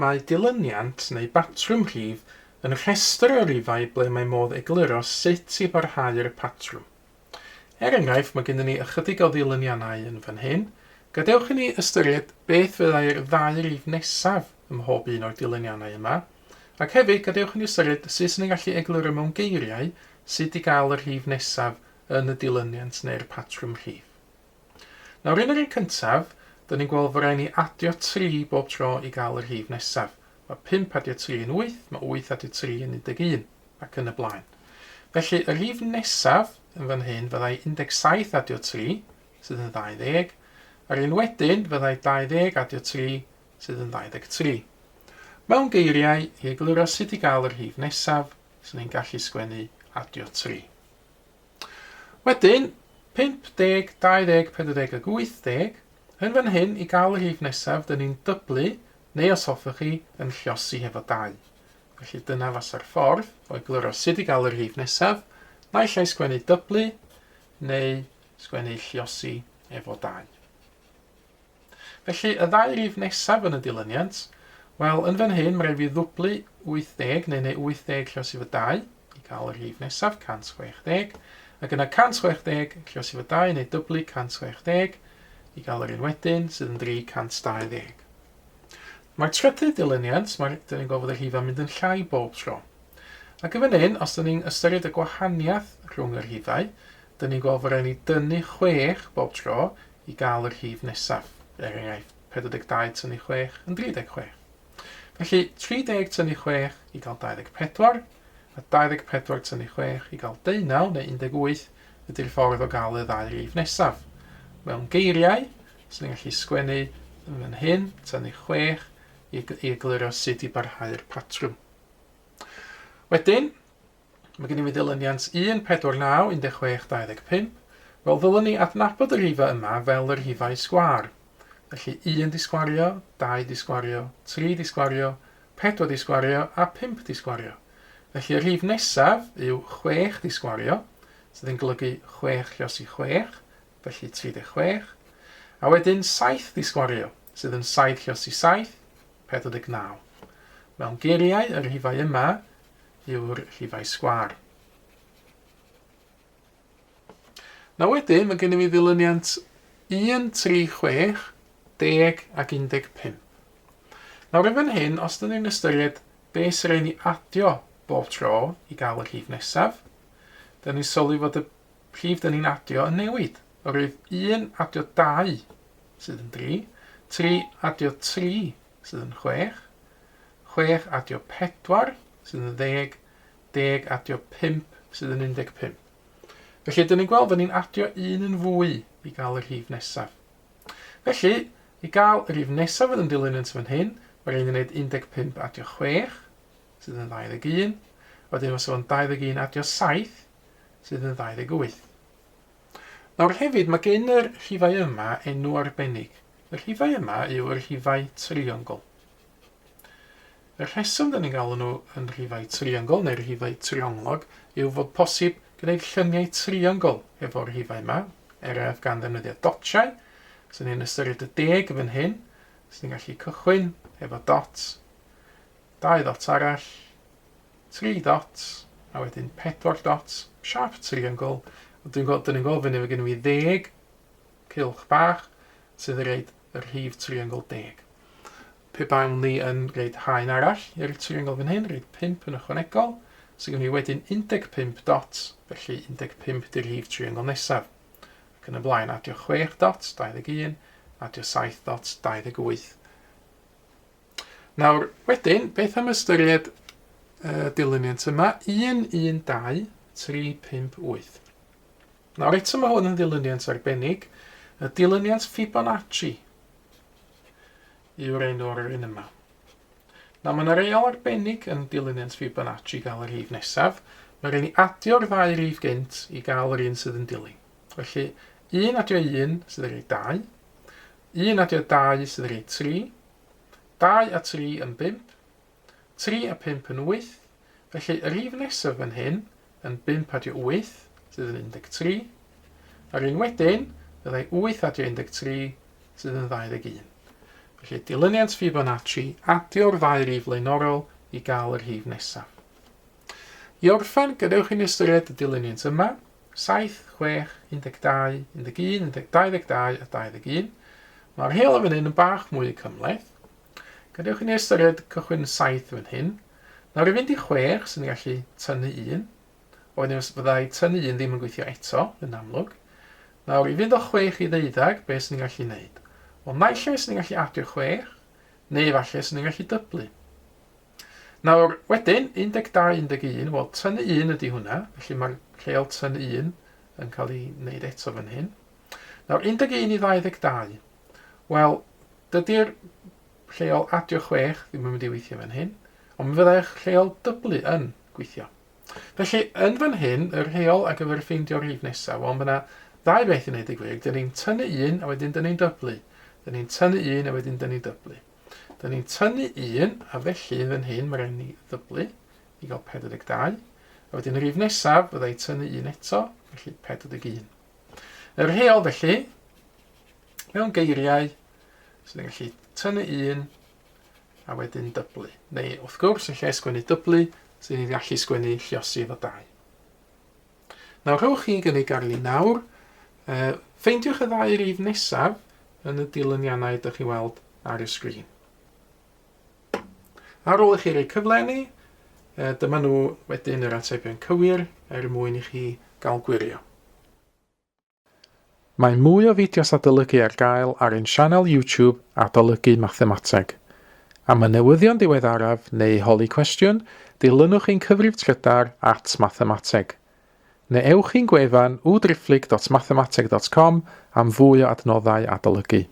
Mae dilyniant neu batrwm rhif yn rhestr o rhifau ble mae modd egluro sut i barhau'r patrwm. Enghraifft, mae gennym ni ychydig o ddilyniannau yn fan hyn. Gadewch i ni ystyried beth fyddai'r ddau rhif nesaf ym mhob un o'r dilyniannau yma, ac hefyd gadewch i ni ystyried sut ni'n gallu egluro mewn geiriau sut i gael y rhif nesaf yn y dilyniant neu'r patrwm rhif. Nawr, yn yr un cyntaf, da ni'n gweld fod rhaid ni adio 3 bob tro i gael y rhif nesaf. Mae 5 adio 3 yn 8, mae 8 adio 3 yn 11, ac yn y blaen. Felly, y rhif nesaf yn fan hyn fyddai 17 adio 3, sydd yn 20, a'r un wedyn fyddai 20 adio 3, sydd yn 23. Mewn geiriau, i egluro sut i gael y rhif nesaf, sy'n ni'n gallu sgwennu adio 3. Wedyn, 5, 10, 20, 40 ac 80, yn fan hyn, i gael y rhif nesaf, dyn ni'n dyblu, neu os hoffech chi, yn llosi hefo 2. Felly dyna fasa'r ffordd o egluro sut i gael y rhif nesaf, naill ai sgwennu dyblu, neu sgwennu llosi efo 2. Felly, y ddau rhif nesaf yn y dilyniant, wel, yn fan hyn, mae rhaid fi ddwblu 80, neu 80 llosi efo 2, i gael y rhif nesaf, 160, ac yna 160 llosi efo 2, neu dyblu 160, i gael yr un wedyn, sydd yn 320. Mae'r trydydd dilyniant, dyn ni'n gofod y rhifau mynd yn llai bob tro. Ac yn fan hyn, os dyn ni'n ystyried y gwahaniaeth rhwng yr rhifau, dyn ni'n gofod rhaid ni dynnu 6 bob tro i gael yr rhif nesaf. Enghraifft, 42 tynnu 6 yn 36. Felly, 30 tynnu 6 i gael 24, a 24 tynnu 6 i gael 19 neu 18 ydy'r ffordd o gael y ddau rhif nesaf. Mewn geiriau, sy'n ni'n gallu sgwennu yn fan hyn, tynnu 6, i egluro sut i barhau'r patrwm. Wedyn, mae gen i fi dilyniant 1, 4, 9, 16, 25. Wel, ddylwn ni adnabod y rhifau yma fel y rhifau sgwar. Felly 1 di sgwario, 2 di sgwario, 3 di sgwario, 4 di sgwario a 5 di sgwario. Felly y rhif nesaf yw 6 di sgwario, sydd yn golygu 6 llosi 6, felly 36. A wedyn 7 di sgwario, sydd yn 7 llosi 7, 49. Mewn geiriau, y rhifau yma yw'r rhifau sgwar. Na wedyn, mae gen i fi ddilyniant 1, 3, 6, 10 ac 15. Nawr yn fan hyn, os dyn ni'n ystyried beth sy'n rhaid ni adio bob tro i gael y rhif nesaf, dyn ni'n sylwi fod y rhif dyn ni'n adio yn newid. Oherwydd 1 adio 2 sydd yn 3, 3 adio 3 sydd yn 6, 6 adio 4 sydd yn 10, 10 adio 5 sydd yn 15. Felly, dyn ni'n gweld fod ni'n adio 1 yn fwy i gael y rhif nesaf. Felly, i gael y rhif nesaf yn dilyniant fan hyn, mae rhaid i wneud 15 adio 6 sydd yn 21, wedyn os o'n 21 adio 7 sydd yn 28. Nawr hefyd, mae gen yr rhifau yma enw arbennig. Y rhifau yma yw yr rhifau triongl. Y rheswm dyn ni'n gael nhw yn rhifau triongl neu'r rhifau triongl yw fod posib gwneud lluniau triongl efo'r rhifau yma, gan ddefnyddio dotiau. So ni'n ystyried y 10 fan hyn, so ni'n gallu cychwyn efo dots, 2 dots arall, 3 dots, a wedyn 4 dots, siap triongl. Dyn ni'n gweld fan hyn, gen i fi 10 cylch bach sydd yn rhaid y rhif triongl 10. Pe bawn ni yn rhaid haen arall i'r triongl fan hyn, rhaid 5 yn ychwanegol, so gen i wedyn 15 dots, felly 15 ydy'r rhif triongl nesaf. Ac yn y blaen, adio 6 dots, 21, adio 7 dots, 28. Nawr, wedyn, beth am ystyried dilyniant yma? 1, 1, 2, 3, 5, 8. Nawr eto mae hwn yn dilyniant arbennig, y dilyniant Fibonacci yw'r enw o'r un yma. Nawr mae yna reol arbennig yn dilyniant Fibonacci gael yr rhif nesaf. Mae rhaid ni adio'r ddau rhif gynt i gael yr un sydd yn dilyn. Felly 1 adio 1 sydd yn rhaid 2, 1 adio 2 sydd yn rhaid 3, 2 a 3 yn 5, 3 a 5 yn 8, felly y rhif nesaf yn hyn yn 5 adio 8, sydd yn 13, a'r un wedyn, byddai 8 adio 13 sydd yn 21. Felly dilyniant Fibonacci, adio'r ddau rhif flaenorol i gael yr rhif nesaf. I orffen, gadewch chi'n ystyried y dilyniant yma, 7, 6, 12, 11, 22 a 21. Mae'r rheol fan hyn yn bach mwy cymhleth. Gadewch chi'n ystyried cychwyn 7 fan hyn. Nawr i fynd i 6, sy'n ni'n gallu tynnu 1. Wedyn fyddai tynnu 1 ddim yn gweithio eto, yn amlwg. Nawr i fynd o 6 i 12, beth sy'n ni'n gallu gwneud? Wel, naill ai sy'n ni'n gallu adio 6, neu falle sy'n ni'n gallu dyblu. Nawr, wedyn, 12, 11, wel, tynnu 1 ydy hwnna, felly mae'r lleol tynnu 1 yn cael ei wneud eto fan hyn. Nawr, 11 i 22. Wel, dydy'r lleol adio 6 ddim yn mynd i weithio fan hyn, ond mi fyddai'r lleol dyblu yn gweithio. Felly, yn fan hyn, yr rheol ar gyfer ffeindio rhif nesaf, wel, mae yna ddau beth i wneud y gwir. Dyn ni'n tynnu 1 a wedyn dyn ni'n dyblu. Dyn ni'n tynnu 1 a wedyn dyn ni'n dyblu. Dyn ni'n tynnu 1 a felly fan hyn mae rhaid ni ddyblu i gael 42. A wedyn y rhif nesaf fyddai tynnu 1 eto, felly 41. Yr rheol felly, mewn geiriau, sy'n ni'n gallu tynnu 1 a wedyn dyblu. Neu wrth gwrs, yn lle sgwennu dyblu, sy'n ni'n gallu sgwennu lluosi efo 2. Nawr rhowch chi gynnig ar nawr, ffeindiwch y ddau rhif nesaf yn y dilyniannau ydych chi weld ar y sgrin. Ar ôl i chi roi cyflenni, dyma nhw wedyn yr atebion cywir mwyn i chi gael gwirio. Mae mwy o fideos adolygu ar gael ar ein sianel YouTube Adolygu Mathemateg. Am y newyddion diweddaraf neu holi cwestiwn, dilynwch ein cyfrif trydar @Mathemateg. Neu ewch i'n gwefan www.mathemateg.com am fwy o adnoddau adolygu.